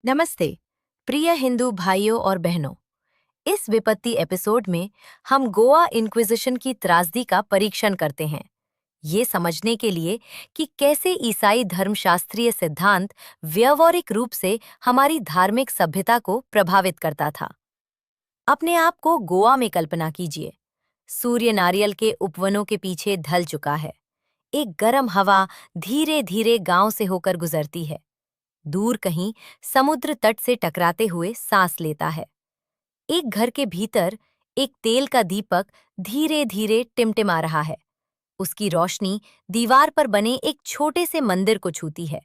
नमस्ते प्रिय हिंदू भाइयों और बहनों। इस विपत्ति एपिसोड में हम गोवा इंक्विजिशन की त्रासदी का परीक्षण करते हैं, ये समझने के लिए कि कैसे ईसाई धर्मशास्त्रीय सिद्धांत व्यावहारिक रूप से हमारी धार्मिक सभ्यता को प्रभावित करता था। अपने आप को गोवा में कल्पना कीजिए। सूर्य नारियल के उपवनों के पीछे ढल चुका है। एक गर्म हवा धीरे धीरे गांव से होकर गुजरती है। दूर कहीं समुद्र तट से टकराते हुए सांस लेता है। एक घर के भीतर एक तेल का दीपक धीरे धीरे टिमटिमा रहा है। उसकी रोशनी दीवार पर बने एक छोटे से मंदिर को छूती है।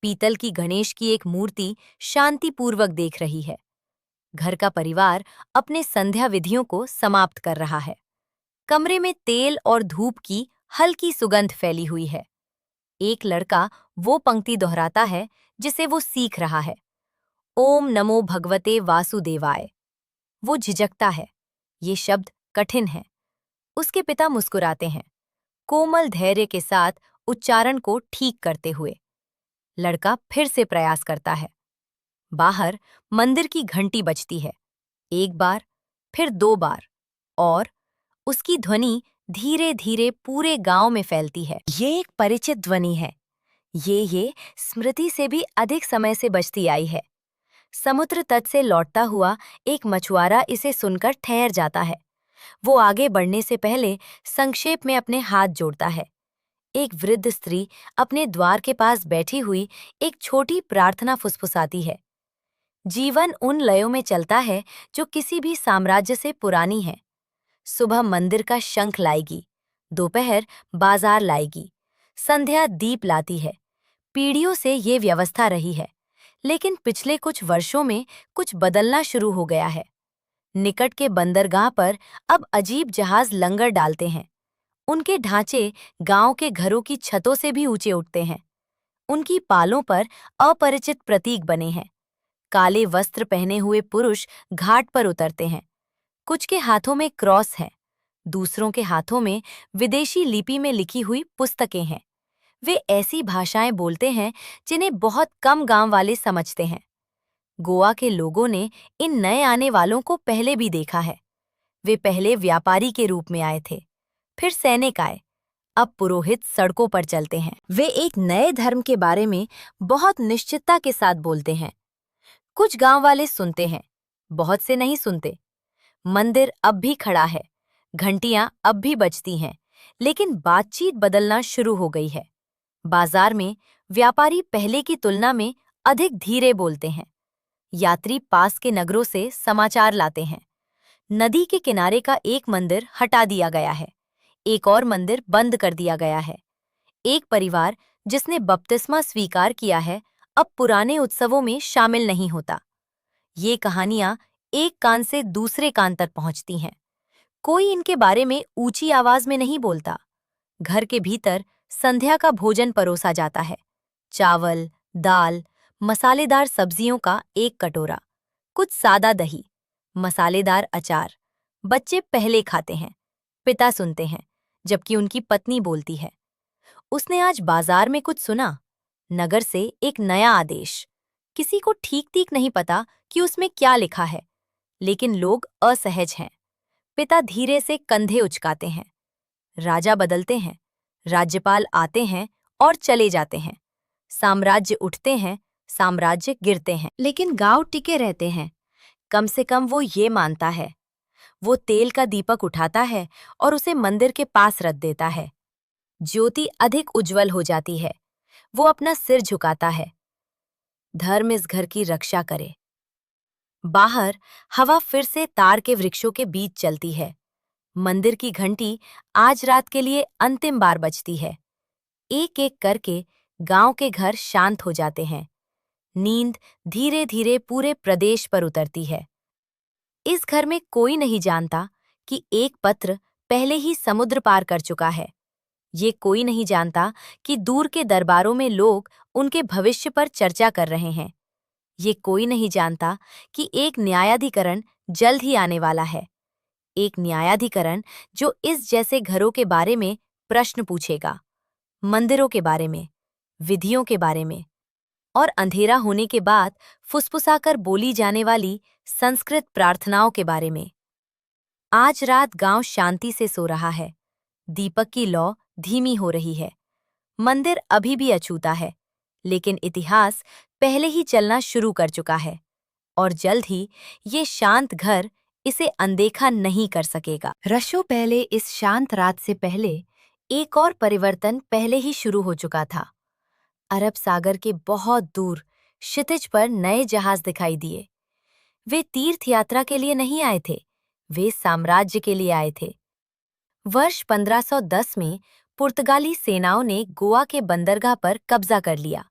पीतल की गणेश की एक मूर्ति शांतिपूर्वक देख रही है। घर का परिवार अपने संध्या विधियों को समाप्त कर रहा है। कमरे में तेल और धूप की हल्की सुगंध फैली हुई है। एक लड़का वो पंक्ति दोहराता है जिसे वो सीख रहा है, ओम नमो भगवते वासुदेवाय। वो झिझकता है, ये शब्द कठिन है। उसके पिता मुस्कुराते हैं, कोमल धैर्य के साथ उच्चारण को ठीक करते हुए। लड़का फिर से प्रयास करता है। बाहर मंदिर की घंटी बजती है, एक बार, फिर दो बार, और उसकी ध्वनि धीरे धीरे पूरे गांव में फैलती है। ये एक परिचित ध्वनि है। ये स्मृति से भी अधिक समय से बजती आई है। समुद्र तट से लौटता हुआ एक मछुआरा इसे सुनकर ठहर जाता है। वो आगे बढ़ने से पहले संक्षेप में अपने हाथ जोड़ता है। एक वृद्ध स्त्री अपने द्वार के पास बैठी हुई एक छोटी प्रार्थना फुसफुसाती है। जीवन उन लयों में चलता है जो किसी भी साम्राज्य से पुरानी है। सुबह मंदिर का शंख लाएगी, दोपहर बाजार लाएगी, संध्या दीप लाती है। पीढ़ियों से ये व्यवस्था रही है, लेकिन पिछले कुछ वर्षों में कुछ बदलना शुरू हो गया है। निकट के बंदरगाह पर अब अजीब जहाज लंगर डालते हैं। उनके ढांचे गांव के घरों की छतों से भी ऊंचे उठते हैं। उनकी पालों पर अपरिचित प्रतीक बने हैं। काले वस्त्र पहने हुए पुरुष घाट पर उतरते हैं। कुछ के हाथों में क्रॉस है, दूसरों के हाथों में विदेशी लिपि में लिखी हुई पुस्तकें हैं। वे ऐसी भाषाएं बोलते हैं जिन्हें बहुत कम गांव वाले समझते हैं। गोवा के लोगों ने इन नए आने वालों को पहले भी देखा है। वे पहले व्यापारी के रूप में आए थे, फिर सैनिक आए, अब पुरोहित सड़कों पर चलते हैं। वे एक नए धर्म के बारे में बहुत निश्चितता के साथ बोलते हैं। कुछ गांव वाले सुनते हैं, बहुत से नहीं सुनते। मंदिर अब भी खड़ा है, घंटियां अब भी बजती हैं, लेकिन बातचीत बदलना शुरू हो गई है। बाजार में व्यापारी पहले की तुलना में अधिक धीरे बोलते हैं। यात्री पास के नगरों से समाचार लाते हैं। नदी के किनारे का एक मंदिर हटा दिया गया है, एक और मंदिर बंद कर दिया गया है। एक परिवार जिसने बपतिस्मा स्वीकार किया है, अब पुराने उत्सवों में शामिल नहीं होता। ये कहानियां एक कान से दूसरे कान तक पहुंचती हैं। कोई इनके बारे में ऊंची आवाज में नहीं बोलता। घर के भीतर संध्या का भोजन परोसा जाता है, चावल, दाल, मसालेदार सब्जियों का एक कटोरा, कुछ सादा दही, मसालेदार अचार। बच्चे पहले खाते हैं, पिता सुनते हैं, जबकि उनकी पत्नी बोलती है, उसने आज बाजार में कुछ सुना, नगर से एक नया आदेश। किसी को ठीक ठीक नहीं पता कि उसमें क्या लिखा है, लेकिन लोग असहज हैं। पिता धीरे से कंधे उचकाते हैं। राजा बदलते हैं, राज्यपाल आते हैं और चले जाते हैं। साम्राज्य उठते हैं, साम्राज्य गिरते हैं, लेकिन गांव टिके रहते हैं। कम से कम वो ये मानता है। वो तेल का दीपक उठाता है और उसे मंदिर के पास रख देता है। ज्योति अधिक उज्जवल हो जाती है। वो अपना सिर झुकाता है। धर्म इस घर की रक्षा करे। बाहर हवा फिर से तार के वृक्षों के बीच चलती है। मंदिर की घंटी आज रात के लिए अंतिम बार बजती है। एक एक करके गांव के घर शांत हो जाते हैं। नींद धीरे धीरे पूरे प्रदेश पर उतरती है। इस घर में कोई नहीं जानता कि एक पत्र पहले ही समुद्र पार कर चुका है। ये कोई नहीं जानता कि दूर के दरबारों में लोग उनके भविष्य पर चर्चा कर रहे हैं। ये कोई नहीं जानता कि एक न्यायाधिकरण जल्द ही आने वाला है। एक न्यायाधिकरण जो इस जैसे घरों के बारे में प्रश्न पूछेगा, मंदिरों के बारे में, विधियों के बारे में, और अंधेरा होने के बाद फुसफुसाकर बोली जाने वाली संस्कृत प्रार्थनाओं के बारे में। आज रात गांव शांति से सो रहा है। दीपक की लौ धीमी हो रही है। मंदिर अभी भी अछूता है, लेकिन इतिहास पहले ही चलना शुरू कर चुका है और जल्द ही ये शांत घर इसे अनदेखा नहीं कर सकेगा। रशों पहले इस शांत रात से पहले एक और परिवर्तन पहले ही शुरू हो चुका था। अरब सागर के बहुत दूर क्षितिज पर नए जहाज दिखाई दिए। वे तीर्थ यात्रा के लिए नहीं आए थे, वे साम्राज्य के लिए आए थे। वर्ष 1510 में पुर्तगाली सेनाओं ने गोवा के बंदरगाह पर कब्जा कर लिया।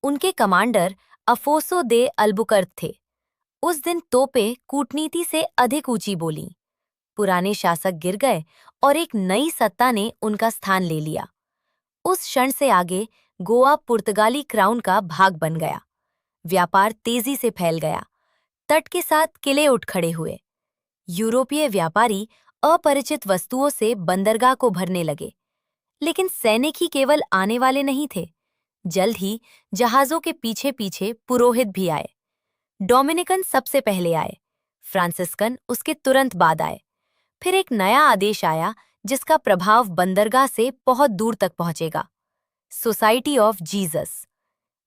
उनके कमांडर अफोसो दे अल्बुकर्क थे। उस दिन तोपें कूटनीति से अधिक ऊंची बोलीं। पुराने शासक गिर गए और एक नई सत्ता ने उनका स्थान ले लिया। उस क्षण से आगे गोवा पुर्तगाली क्राउन का भाग बन गया। व्यापार तेजी से फैल गया। तट के साथ किले उठ खड़े हुए। यूरोपीय व्यापारी अपरिचित वस्तुओं से बंदरगाह को भरने लगे। लेकिन सैनिक ही केवल आने वाले नहीं थे। जल्द ही जहाजों के पीछे पीछे पुरोहित भी आए। डोमिनिकन सबसे पहले आए, फ्रांसिस्कन उसके तुरंत बाद आए। फिर एक नया आदेश आया जिसका प्रभाव बंदरगाह से बहुत दूर तक पहुंचेगा। Society of Jesus.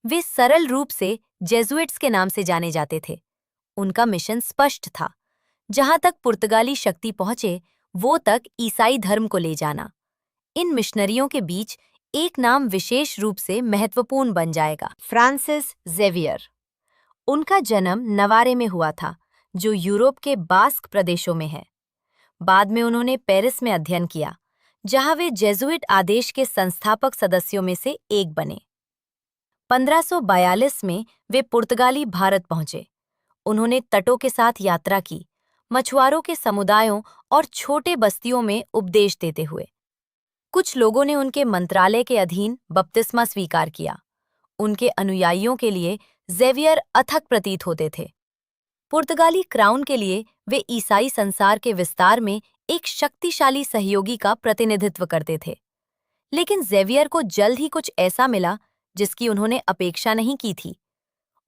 वे सरल रूप से जेजुइट्स के नाम से जाने जाते थे। उनका मिशन स्पष्ट था, जहां तक पुर्तगाली शक्ति पहुंचे वो तक ईसाई धर्म को ले जाना। इन मिशनरियों के बीच एक नाम विशेष रूप से महत्वपूर्ण बन जाएगा, फ्रांसिस जेवियर। उनका जन्म नवारे में हुआ था, जो यूरोप के बास्क प्रदेशों में है। बाद में उन्होंने पेरिस में अध्ययन किया, जहां वे जेजुइट आदेश के संस्थापक सदस्यों में से एक बने। 1542 में वे पुर्तगाली भारत पहुंचे। उन्होंने तटों के साथ यात्रा की, मछुआरों के समुदायों और छोटे बस्तियों में उपदेश देते हुए। कुछ लोगों ने उनके मंत्रालय के अधीन बपतिस्मा स्वीकार किया। उनके अनुयायियों के लिए जेवियर अथक प्रतीत होते थे। पुर्तगाली क्राउन के लिए वे ईसाई संसार के विस्तार में एक शक्तिशाली सहयोगी का प्रतिनिधित्व करते थे। लेकिन जेवियर को जल्द ही कुछ ऐसा मिला जिसकी उन्होंने अपेक्षा नहीं की थी।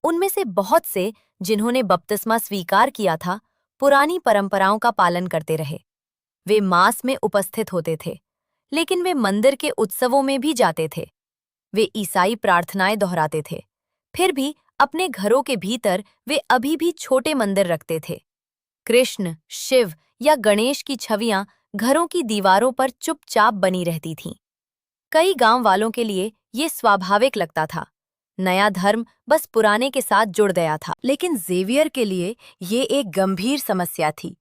उनमें से बहुत से जिन्होंने बपतिस्मा स्वीकार किया था, पुरानी परंपराओं का पालन करते रहे। वे मास में उपस्थित होते थे, लेकिन वे मंदिर के उत्सवों में भी जाते थे। वे ईसाई प्रार्थनाएं दोहराते थे। फिर भी अपने घरों के भीतर वे अभी भी छोटे मंदिर रखते थे। कृष्ण, शिव या गणेश की छवियां घरों की दीवारों पर चुपचाप बनी रहती थीं। कई गांव वालों के लिए ये स्वाभाविक लगता था। नया धर्म बस पुराने के साथ जुड़ गया था। लेकिन जेवियर के लिए ये एक गंभीर समस्या थी।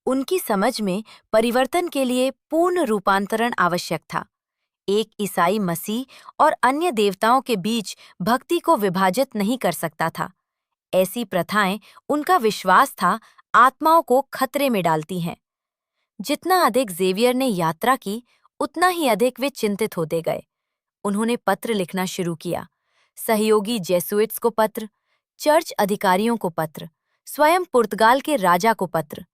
उनकी समझ में परिवर्तन के लिए पूर्ण रूपांतरण आवश्यक था। एक ईसाई मसीह और अन्य देवताओं के बीच भक्ति को विभाजित नहीं कर सकता था। ऐसी प्रथाएं, उनका विश्वास था, आत्माओं को खतरे में डालती हैं। जितना अधिक जेवियर ने यात्रा की, उतना ही अधिक वे चिंतित होते गए। उन्होंने पत्र लिखना शुरू किया। सहयोगी जेसुइट्स को पत्र, चर्च अधिकारियों को पत्र, स्वयं पुर्तगाल के राजा को पत्र।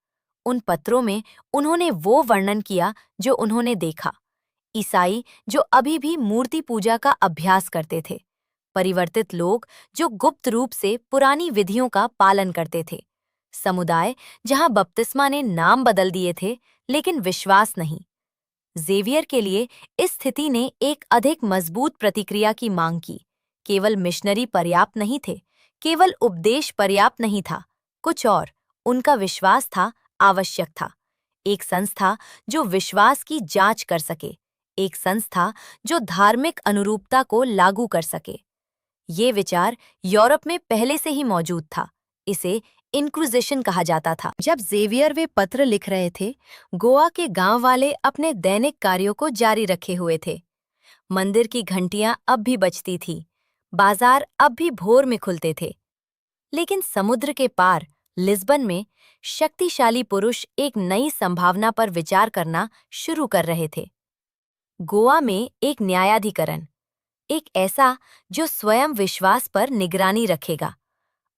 उन पत्रों में उन्होंने वो वर्णन किया जो उन्होंने देखा। ईसाई जो अभी भी मूर्ति पूजा का अभ्यास करते थे, परिवर्तित लोग जो गुप्त रूप से पुरानी विधियों का पालन करते थे, समुदाय जहां बपतिस्मा ने नाम बदल दिए थे लेकिन विश्वास नहीं। जेवियर के लिए इस स्थिति ने एक अधिक मजबूत प्रतिक्रिया की मांग की। केवल मिशनरी पर्याप्त नहीं थे, केवल उपदेश पर्याप्त नहीं था, कुछ और उनका विश्वास था, आवश्यक था। एक संस्था जो विश्वास की जांच कर सके, एक संस्था जो धार्मिक अनुरूपता को लागू कर सके। ये विचार यूरोप में पहले से ही मौजूद था। इसे इंक्विजिशन कहा जाता था। जब जेवियर वे पत्र लिख रहे थे, गोवा के गांव वाले अपने दैनिक कार्यों को जारी रखे हुए थे। मंदिर की घंटियां अब भी बजती थी, बाजार अब भी भोर में खुलते थे। लेकिन समुद्र के पार लिस्बन में शक्तिशाली पुरुष एक नई संभावना पर विचार करना शुरू कर रहे थे। गोवा में एक न्यायाधिकरण, एक ऐसा जो स्वयं विश्वास पर निगरानी रखेगा।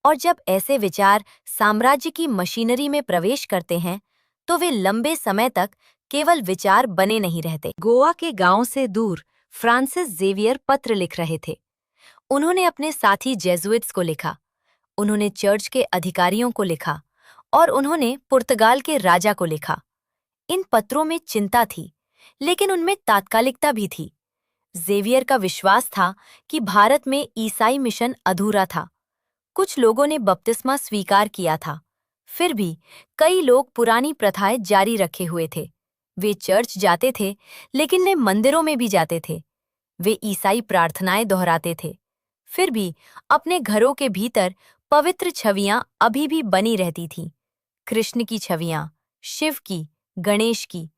और जब ऐसे विचार साम्राज्य की मशीनरी में प्रवेश करते हैं, तो वे लंबे समय तक केवल विचार बने नहीं रहते। गोवा के गांव से दूर फ्रांसिस जेवियर पत्र लिख रहे थे। उन्होंने अपने साथी जेजुइट्स को लिखा, उन्होंने चर्च के अधिकारियों को लिखा और उन्होंने पुर्तगाल के राजा को लिखा। इन पत्रों में चिंता थी, लेकिन उनमें तात्कालिकता भी थी। जेवियर का विश्वास था कि भारत में ईसाई मिशन अधूरा था। कुछ लोगों ने बपतिस्मा स्वीकार किया था, फिर भी कई लोग पुरानी प्रथाएं जारी रखे हुए थे। वे चर्च जाते थे, लेकिन वे मंदिरों में भी जाते थे। वे ईसाई प्रार्थनाएं दोहराते थे, फिर भी अपने घरों के भीतर पवित्र छवियां अभी भी बनी रहती थीं। कृष्ण की छवियां, शिव की, गणेश की।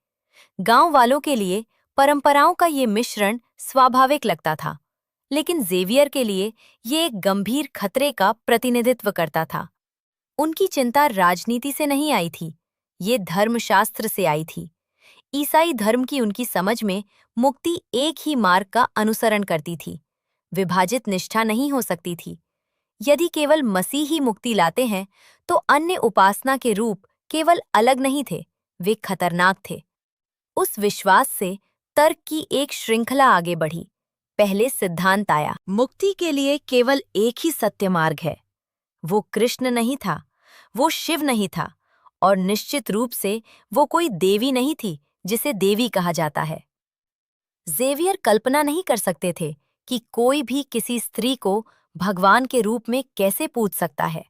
गांव वालों के लिए परंपराओं का ये मिश्रण स्वाभाविक लगता था, लेकिन जेवियर के लिए ये एक गंभीर खतरे का प्रतिनिधित्व करता था। उनकी चिंता राजनीति से नहीं आई थी, ये धर्मशास्त्र से आई थी। ईसाई धर्म की उनकी समझ में मुक्ति एक ही मार्ग का अनुसरण करती थी, विभाजित निष्ठा नहीं हो सकती थी। यदि केवल मसीह ही मुक्ति लाते हैं, तो अन्य उपासना के रूप केवल अलग नहीं थे, वे खतरनाक थे। उस विश्वास से तर्क की एक श्रृंखला आगे बढ़ी। पहले सिद्धांत आया, मुक्ति के लिए केवल एक ही सत्य मार्ग है। वो कृष्ण नहीं था, वो शिव नहीं था, और निश्चित रूप से वो कोई देवी नहीं थी जिसे देवी कहा जाता है। जेवियर कल्पना नहीं कर सकते थे कि कोई भी किसी स्त्री को भगवान के रूप में कैसे पूज सकता है।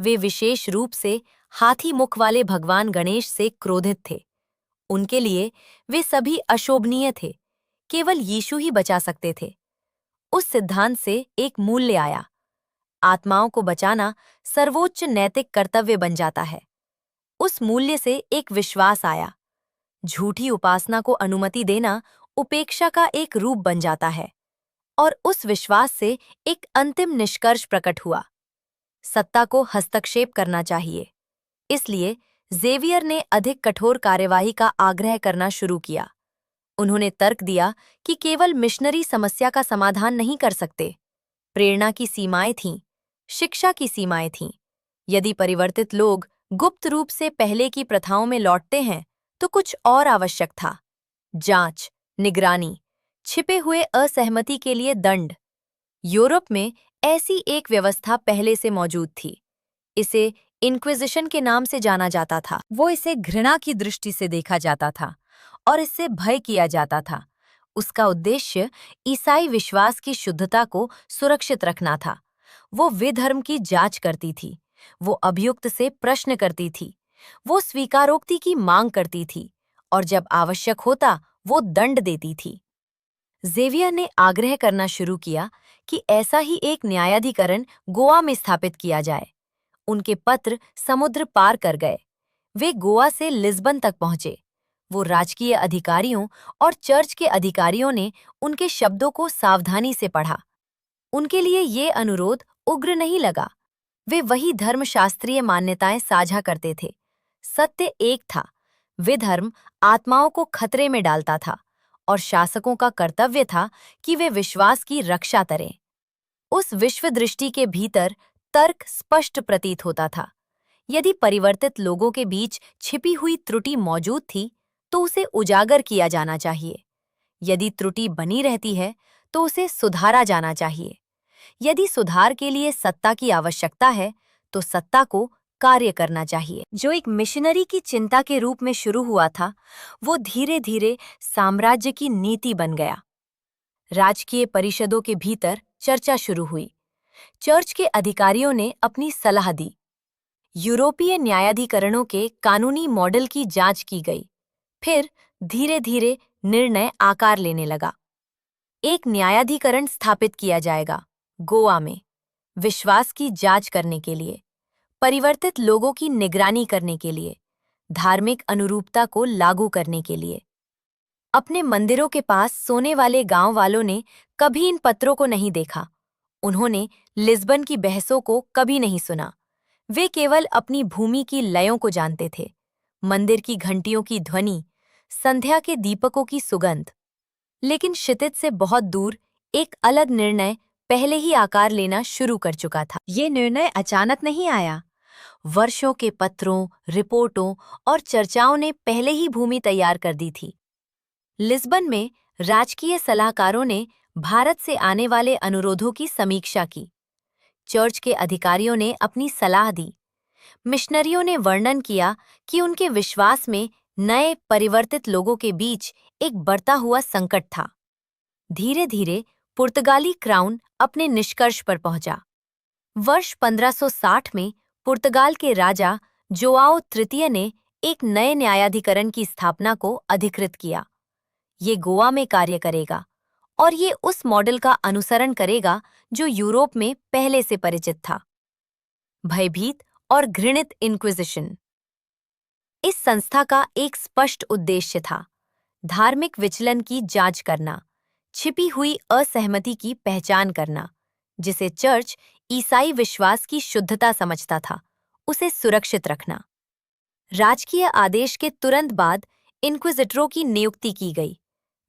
वे विशेष रूप से हाथी मुख वाले भगवान गणेश से क्रोधित थे। उनके लिए वे सभी अशोभनीय थे, केवल यीशु ही बचा सकते थे। उस सिद्धांत से एक मूल्य आया, आत्माओं को बचाना सर्वोच्च नैतिक कर्तव्य बन जाता है। उस मूल्य से एक विश्वास आया, झूठी उपासना को अनुमति देना उपेक्षा का एक रूप बन जाता है। और उस विश्वास से एक अंतिम निष्कर्ष प्रकट हुआ, सत्ता को हस्तक्षेप करना चाहिए। इसलिए जेवियर ने अधिक कठोर कार्यवाही का आग्रह करना शुरू किया। उन्होंने तर्क दिया कि केवल मिशनरी समस्या का समाधान नहीं कर सकते। प्रेरणा की सीमाएं थीं, शिक्षा की सीमाएं थीं। यदि परिवर्तित लोग गुप्त रूप से पहले की प्रथाओं में लौटते हैं, तो कुछ और आवश्यक था, जांच, निगरानी, छिपे हुए असहमति के लिए दंड। यूरोप में ऐसी एक व्यवस्था पहले से मौजूद थी। इसे इंक्विजिशन के नाम से जाना जाता था। वो इसे घृणा की दृष्टि से देखा जाता था और इससे भय किया जाता था। उसका उद्देश्य ईसाई विश्वास की शुद्धता को सुरक्षित रखना था। वो विधर्म की जांच करती थी, वो अभियुक्त से प्रश्न करती थी, वो स्वीकारोक्ति की मांग करती थी, और जब आवश्यक होता वो दंड देती थी। जेवियर ने आग्रह करना शुरू किया कि ऐसा ही एक न्यायाधिकरण गोवा में स्थापित किया जाए। उनके पत्र समुद्र पार कर गए। वे गोवा से लिस्बन तक पहुंचे। वो राजकीय अधिकारियों और चर्च के अधिकारियों ने उनके शब्दों को सावधानी से पढ़ा। उनके लिए ये अनुरोध उग्र नहीं लगा। वे वही धर्मशास्त्रीय मान्यताएं साझा करते थे। सत्य एक था, विधर्म आत्माओं को खतरे में डालता था, और शासकों का कर्तव्य था कि वे विश्वास की रक्षा करें। उस विश्व दृष्टि के भीतर तर्क स्पष्ट प्रतीत होता था। यदि परिवर्तित लोगों के बीच छिपी हुई त्रुटि मौजूद थी, तो उसे उजागर किया जाना चाहिए। यदि त्रुटि बनी रहती है, तो उसे सुधारा जाना चाहिए। यदि सुधार के लिए सत्ता की आवश्यकता है, तो सत्ता को कार्य करना चाहिए। जो एक मिशनरी की चिंता के रूप में शुरू हुआ था, वो धीरे धीरे साम्राज्य की नीति बन गया। राजकीय परिषदों के भीतर चर्चा शुरू हुई। चर्च के अधिकारियों ने अपनी सलाह दी। यूरोपीय न्यायाधिकरणों के कानूनी मॉडल की जांच की गई। फिर धीरे धीरे निर्णय आकार लेने लगा। एक न्यायाधिकरण स्थापित किया जाएगा गोवा में, विश्वास की जांच करने के लिए, परिवर्तित लोगों की निगरानी करने के लिए, धार्मिक अनुरूपता को लागू करने के लिए। अपने मंदिरों के पास सोने वाले गांव वालों ने कभी इन पत्रों को नहीं देखा। उन्होंने लिस्बन की बहसों को कभी नहीं सुना। वे केवल अपनी भूमि की लयों को जानते थे, मंदिर की घंटियों की ध्वनि, संध्या के दीपकों की सुगंध। लेकिन क्षितिज से बहुत दूर एक अलग निर्णय पहले ही आकार लेना शुरू कर चुका था। ये निर्णय अचानक नहीं आया। वर्षों के पत्रों, रिपोर्टों और चर्चाओं ने पहले ही भूमि तैयार कर दी थी। लिस्बन में राजकीय सलाहकारों ने भारत से आने वाले अनुरोधों की समीक्षा की। चर्च के अधिकारियों ने अपनी सलाह दी। मिशनरियों ने वर्णन किया कि उनके विश्वास में नए परिवर्तित लोगों के बीच एक बढ़ता हुआ संकट था। धीरे धीरे पुर्तगाली क्राउन अपने निष्कर्ष पर पहुंचा। वर्ष 1560 में पुर्तगाल के राजा जोआओ तृतीय ने एक नए न्यायाधिकरण की स्थापना को अधिकृत किया। ये गोवा में कार्य करेगा और ये उस मॉडल का अनुसरण करेगा जो यूरोप में पहले से परिचित था। भयभीत और घृणित इंक्विजिशन। इस संस्था का एक स्पष्ट उद्देश्य था: धार्मिक विचलन की जांच करना, छिपी हुई असहमति की पहचान करना, जिसे चर्च ईसाई विश्वास की शुद्धता समझता था, उसे सुरक्षित रखना। राजकीय आदेश के तुरंत बाद इन्क्विजिटरों की नियुक्ति की गई।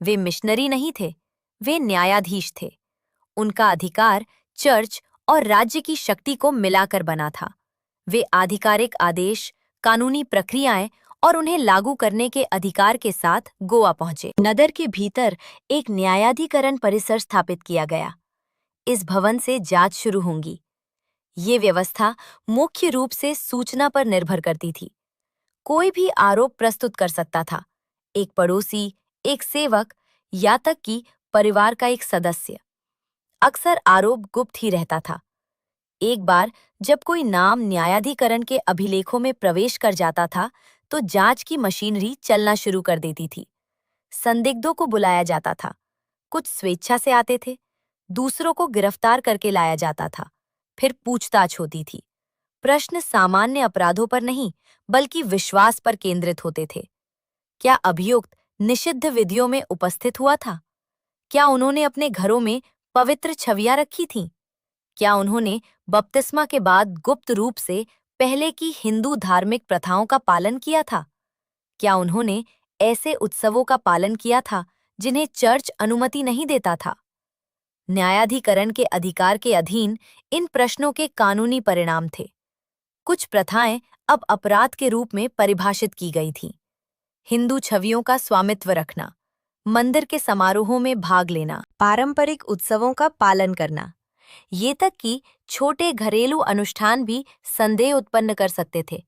वे मिशनरी नहीं थे, वे न्यायाधीश थे। उनका अधिकार चर्च और राज्य की शक्ति को मिलाकर बना था। वे आधिकारिक आदेश, कानूनी प्रक्रियाएं और उन्हें लागू करने के अधिकार के साथ गोवा पहुंचे। नगर के भीतर एक न्यायाधिकरण परिसर स्थापित किया गया। इस भवन से जांच शुरू होंगी। ये व्यवस्था मुख्य रूप से सूचना पर निर्भर करती थी। कोई भी आरोप प्रस्तुत कर सकता था, एक पड़ोसी, एक सेवक, या तक कि परिवार का एक सदस्य। अक्सर आरोप गुप्त ही रहता था। एक बार जब कोई नाम न्यायाधिकरण के अभिलेखों में प्रवेश कर जाता था, तो जांच की मशीनरी चलना शुरू कर देती थी। संदिग्धों को बुलाया जाता था। कुछ स्वेच्छा से आते थे, दूसरों को गिरफ्तार करके लाया जाता था। फिर पूछताछ होती थी। प्रश्न सामान्य अपराधों पर नहीं, बल्कि विश्वास पर केंद्रित होते थे। क्या अभियुक्त निषिद्ध विधियों में उपस्थित हुआ था? क्या उन्होंने अपने घरों में पवित्र छवियां रखी थीं? क्या उन्होंने बपतिस्मा के बाद गुप्त रूप से पहले की हिंदू धार्मिक प्रथाओं का पालन किया था? क्या उन्होंने ऐसे उत्सवों का पालन किया था जिन्हें चर्च अनुमति नहीं देता था? न्यायाधिकरण के अधिकार के अधीन इन प्रश्नों के कानूनी परिणाम थे। कुछ प्रथाएं अब अपराध के रूप में परिभाषित की गई थीं। हिंदू छवियों का स्वामित्व रखना, मंदिर के समारोहों में भाग लेना, पारंपरिक उत्सवों का पालन करना, ये तक कि छोटे घरेलू अनुष्ठान भी संदेह उत्पन्न कर सकते थे।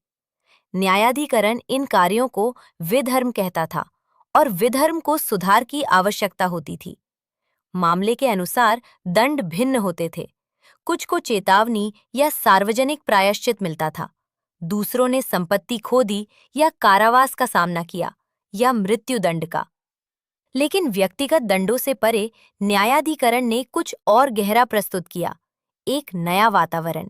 न्यायाधिकरण इन कार्यों को विधर्म कहता था और विधर्म को सुधार की आवश्यकता होती थी। मामले के अनुसार दंड भिन्न होते थे। कुछ को चेतावनी या सार्वजनिक प्रायश्चित मिलता था। दूसरों ने संपत्ति खो दी या कारावास का सामना किया या मृत्युदंड का। लेकिन व्यक्तिगत दंडों से परे न्यायाधिकरण ने कुछ और गहरा प्रस्तुत किया, एक नया वातावरण।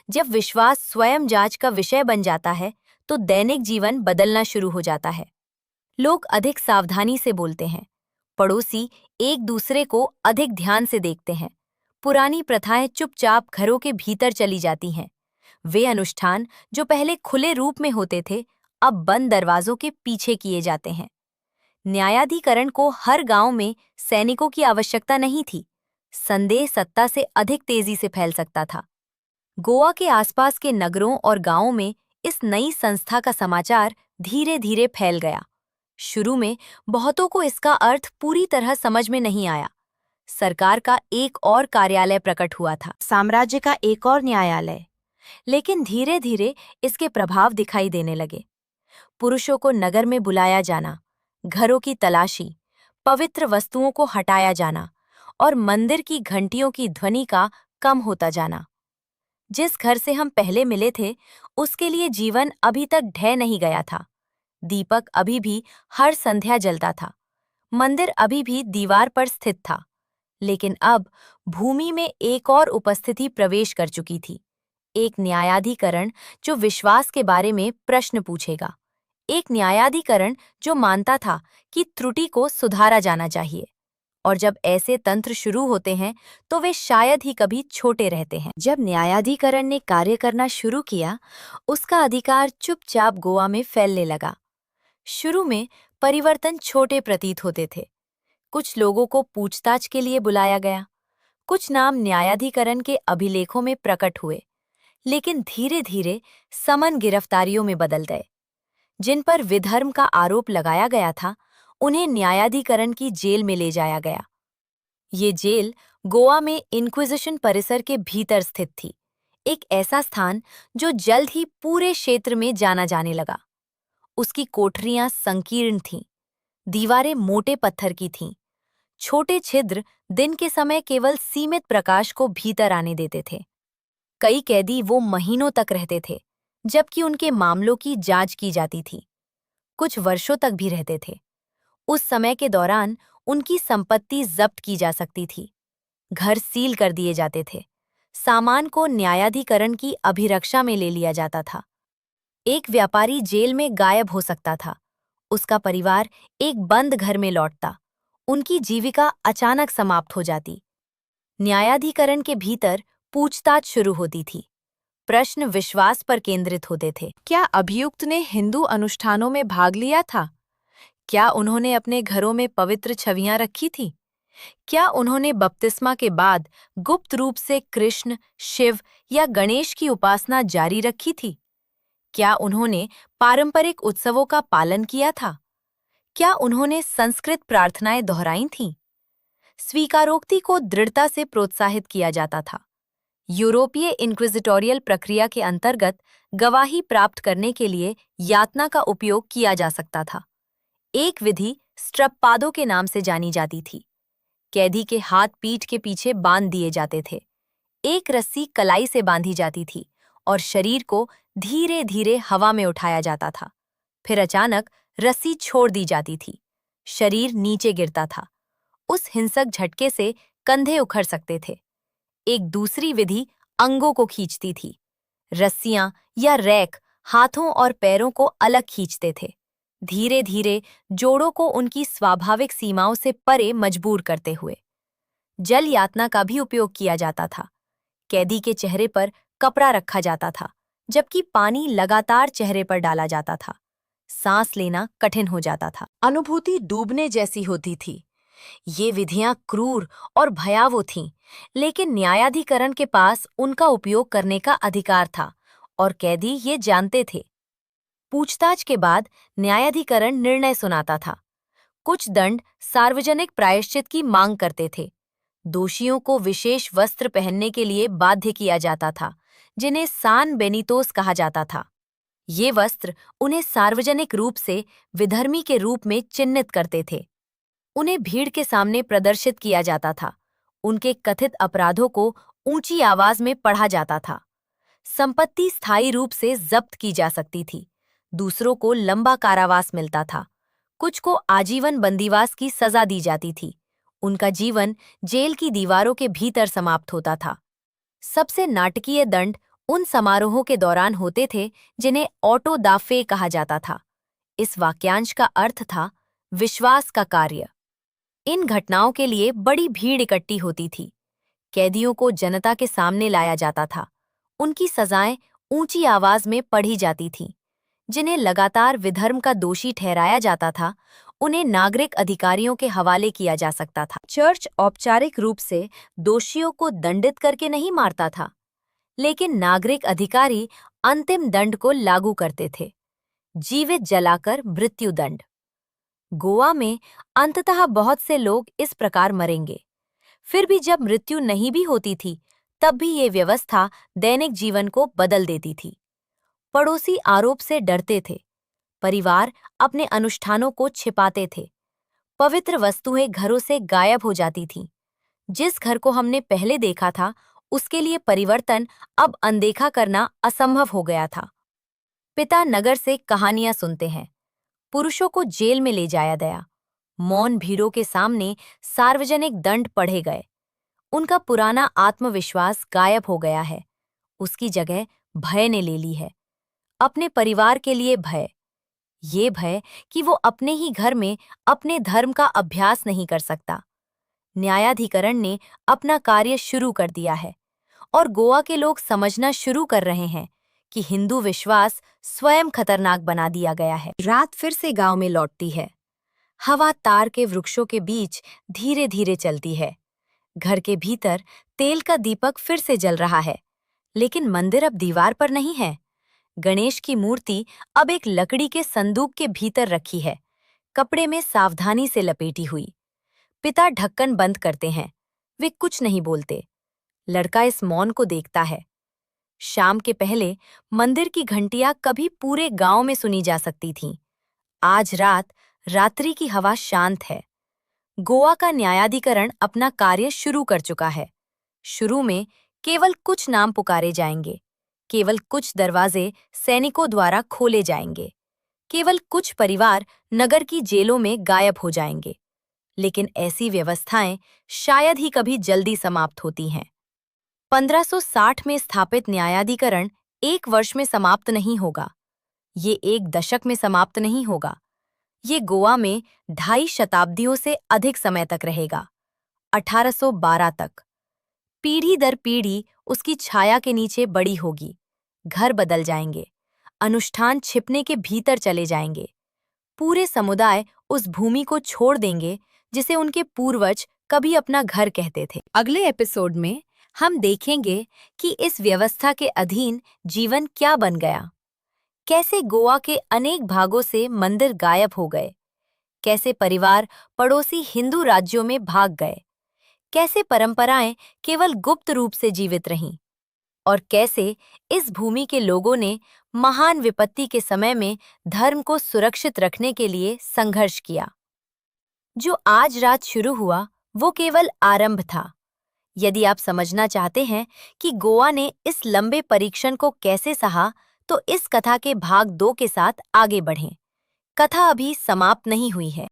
जब विश्वास स्वयं जांच का विषय बन जाता है, तो दैनिक जीवन बदलना शुरू हो जाता है। लोग अधिक सावधानी से बोलते हैं। पड़ोसी एक दूसरे को अधिक ध्यान से देखते हैं। पुरानी प्रथाएं चुपचाप घरों के भीतर चली जाती हैं। वे अनुष्ठान जो पहले खुले रूप में होते थे, अब बंद दरवाजों के पीछे किए जाते हैं। न्यायाधिकरण को हर गांव में सैनिकों की आवश्यकता नहीं थी। संदेह सत्ता से अधिक तेजी से फैल सकता था। गोवा के आसपास के नगरों और गांवों में इस नई संस्था का समाचार धीरे धीरे फैल गया। शुरू में बहुतों को इसका अर्थ पूरी तरह समझ में नहीं आया। सरकार का एक और कार्यालय प्रकट हुआ था, साम्राज्य का एक और न्यायालय। लेकिन धीरे धीरे इसके प्रभाव दिखाई देने लगे। पुरुषों को नगर में बुलाया जाना, घरों की तलाशी, पवित्र वस्तुओं को हटाया जाना और मंदिर की घंटियों की ध्वनि का कम होता जाना। जिस घर से हम पहले मिले थे, उसके लिए जीवन अभी तक ढह नहीं गया था। दीपक अभी भी हर संध्या जलता था। मंदिर अभी भी दीवार पर स्थित था। लेकिन अब भूमि में एक और उपस्थिति प्रवेश कर चुकी थी। एक न्यायाधिकरण जो विश्वास के बारे में प्रश्न पूछेगा। एक न्यायाधिकरण जो मानता था कि त्रुटि को सुधारा जाना चाहिए। और जब ऐसे तंत्र शुरू होते हैं, तो वे शायद ही कभी छोटे रहते हैं। जब न्यायाधिकरण ने कार्य करना शुरू किया, उसका अधिकार चुपचाप गोवा में फैलने लगा। शुरू में परिवर्तन छोटे प्रतीत होते थे। कुछ लोगों को पूछताछ के लिए बुलाया गया। कुछ नाम न्यायाधिकरण के अभिलेखों में प्रकट हुए। लेकिन धीरे धीरे समन गिरफ्तारियों में बदल गए। जिन पर विधर्म का आरोप लगाया गया था, उन्हें न्यायाधिकरण की जेल में ले जाया गया। ये जेल गोवा में इंक्विजिशन परिसर के भीतर स्थित थी, एक ऐसा स्थान जो जल्द ही पूरे क्षेत्र में जाना जाने लगा। उसकी कोठरियां संकीर्ण थीं, दीवारें मोटे पत्थर की थीं, छोटे छिद्र दिन के समय केवल सीमित प्रकाश को भीतर आने देते थे। कई कैदी वो महीनों तक रहते थे, जबकि उनके मामलों की जांच की जाती थी। कुछ वर्षों तक भी रहते थे। उस समय के दौरान उनकी संपत्ति जब्त की जा सकती थी, घर सील कर दिए जाते थे, सामान को न्यायाधिकरण की अभिरक्षा में ले लिया जाता था। एक व्यापारी जेल में गायब हो सकता था, उसका परिवार एक बंद घर में लौटता, उनकी जीविका अचानक समाप्त हो जाती। न्यायाधिकरण के भीतर पूछताछ शुरू होती थी। प्रश्न विश्वास पर केंद्रित होते थे। क्या अभियुक्त ने हिंदू अनुष्ठानों में भाग लिया था? क्या उन्होंने अपने घरों में पवित्र छवियां रखी थीं? क्या उन्होंने बपतिस्मा के बाद गुप्त रूप से कृष्ण, शिव या गणेश की उपासना जारी रखी थी? क्या उन्होंने पारंपरिक उत्सवों का पालन किया था? क्या उन्होंने संस्कृत प्रार्थनाएं दोहराई थीं? स्वीकारोक्ति को दृढ़ता से प्रोत्साहित किया जाता था। यूरोपीय इंक्विजिटोरियल प्रक्रिया के अंतर्गत गवाही प्राप्त करने के लिए यातना का उपयोग किया जा सकता था। एक विधि स्ट्रप्पादो के नाम से जानी जाती थी। कैदी के हाथ पीठ के पीछे बांध दिए जाते थे। एक रस्सी कलाई से बांधी जाती थी और शरीर को धीरे धीरे हवा में उठाया जाता था। फिर अचानक रस्सी छोड़ दी जाती थी। शरीर नीचे गिरता था। उस हिंसक झटके से कंधे उखड़ सकते थे। एक दूसरी विधि अंगों को खींचती थी। रस्सियां या रैक हाथों और पैरों को अलग खींचते थे, धीरे धीरे जोड़ों को उनकी स्वाभाविक सीमाओं से परे मजबूर करते हुए। जल यातना का भी उपयोग किया जाता था। कैदी के चेहरे पर कपड़ा रखा जाता था, जबकि पानी लगातार चेहरे पर डाला जाता था। सांस लेना कठिन हो जाता था। अनुभूति डूबने जैसी होती थी। ये विधियां क्रूर और भयावह थीं, लेकिन न्यायाधिकरण के पास उनका उपयोग करने का अधिकार था और कैदी ये जानते थे। पूछताछ के बाद न्यायाधिकरण निर्णय सुनाता था। कुछ दंड सार्वजनिक प्रायश्चित की मांग करते थे। दोषियों को विशेष वस्त्र पहनने के लिए बाध्य किया जाता था, जिन्हें सान बेनितोस कहा जाता था। ये वस्त्र उन्हें सार्वजनिक रूप से विधर्मी के रूप में चिन्हित करते थे। उन्हें भीड़ के सामने प्रदर्शित किया जाता था। उनके कथित अपराधों को ऊंची आवाज में पढ़ा जाता था। संपत्ति स्थायी रूप से जब्त की जा सकती थी। दूसरों को लंबा कारावास मिलता था। कुछ को आजीवन बंदीवास की सजा दी जाती थी। उनका जीवन जेल की दीवारों के भीतर समाप्त होता था। सबसे नाटकीय दंड उन समारोहों के दौरान होते थे जिन्हें ऑटो दा फे कहा जाता था। इस वाक्यांश का अर्थ था विश्वास का कार्य। इन घटनाओं के लिए बड़ी भीड़ इकट्ठी होती थी। कैदियों को जनता के सामने लाया जाता था। उनकी सजाएं ऊंची आवाज में पढ़ी जाती थीं। जिन्हें लगातार विधर्म का दोषी ठहराया जाता था, उन्हें नागरिक अधिकारियों के हवाले किया जा सकता था। चर्च औपचारिक रूप से दोषियों को दंडित करके नहीं मारता था, लेकिन नागरिक अधिकारी अंतिम दंड को लागू करते थे, जीवित जलाकर मृत्युदंड। गोवा में अंततः बहुत से लोग इस प्रकार मरेंगे। फिर भी जब मृत्यु नहीं भी होती थी, तब भी ये व्यवस्था दैनिक जीवन को बदल देती थी। पड़ोसी आरोप से डरते थे। परिवार अपने अनुष्ठानों को छिपाते थे। पवित्र वस्तुएं घरों से गायब हो जाती थीं। जिस घर को हमने पहले देखा था, उसके लिए परिवर्तन अब अनदेखा करना असंभव हो गया था। पिता नगर से कहानियां सुनते हैं। पुरुषों को जेल में ले जाया गया। मौन भीड़ों के सामने सार्वजनिक दंड पढ़े गए। उनका पुराना आत्मविश्वास गायब हो गया है। उसकी जगह भय ने ले ली है। अपने परिवार के लिए भय। ये भय कि वो अपने ही घर में अपने धर्म का अभ्यास नहीं कर सकता। न्यायाधिकरण ने अपना कार्य शुरू कर दिया है और गोवा के लोग समझना शुरू कर रहे हैं कि हिंदू विश्वास स्वयं खतरनाक बना दिया गया है। रात फिर से गांव में लौटती है। हवा तार के वृक्षों के बीच धीरे धीरे चलती है। घर के भीतर तेल का दीपक फिर से जल रहा है, लेकिन मंदिर अब दीवार पर नहीं है। गणेश की मूर्ति अब एक लकड़ी के संदूक के भीतर रखी है, कपड़े में सावधानी से लपेटी हुई। पिता ढक्कन बंद करते हैं, वे कुछ नहीं बोलते। लड़का इस मौन को देखता है। शाम के पहले मंदिर की घंटियां कभी पूरे गांव में सुनी जा सकती थीं। आज रात रात्रि की हवा शांत है। गोवा का न्यायाधिकरण अपना कार्य शुरू कर चुका है। शुरू में केवल कुछ नाम पुकारे जाएंगे। केवल कुछ दरवाजे सैनिकों द्वारा खोले जाएंगे। केवल कुछ परिवार नगर की जेलों में गायब हो जाएंगे। लेकिन ऐसी व्यवस्थाएं शायद ही कभी जल्दी समाप्त होती हैं। 1560 में स्थापित न्यायाधिकरण एक वर्ष में समाप्त नहीं होगा। ये एक दशक में समाप्त नहीं होगा। ये गोवा में 2.5 शताब्दियों से अधिक समय तक रहेगा। 1812 तक पीढ़ी दर पीढ़ी उसकी छाया के नीचे बड़ी होगी। घर बदल जाएंगे। अनुष्ठान छिपने के भीतर चले जाएंगे। पूरे समुदाय उस भूमि को छोड़ देंगे जिसे उनके पूर्वज कभी अपना घर कहते थे। अगले एपिसोड में हम देखेंगे कि इस व्यवस्था के अधीन जीवन क्या बन गया। कैसे गोवा के अनेक भागों से मंदिर गायब हो गए। कैसे परिवार पड़ोसी हिंदू राज्यों में भाग गए। कैसे परंपराएं केवल गुप्त रूप से जीवित रहीं। और कैसे इस भूमि के लोगों ने महान विपत्ति के समय में धर्म को सुरक्षित रखने के लिए संघर्ष किया। जो आज रात शुरू हुआ वो केवल आरंभ था। यदि आप समझना चाहते हैं कि गोवा ने इस लंबे परीक्षण को कैसे सहा, तो इस कथा के भाग 2 के साथ आगे बढ़ें। कथा अभी समाप्त नहीं हुई है।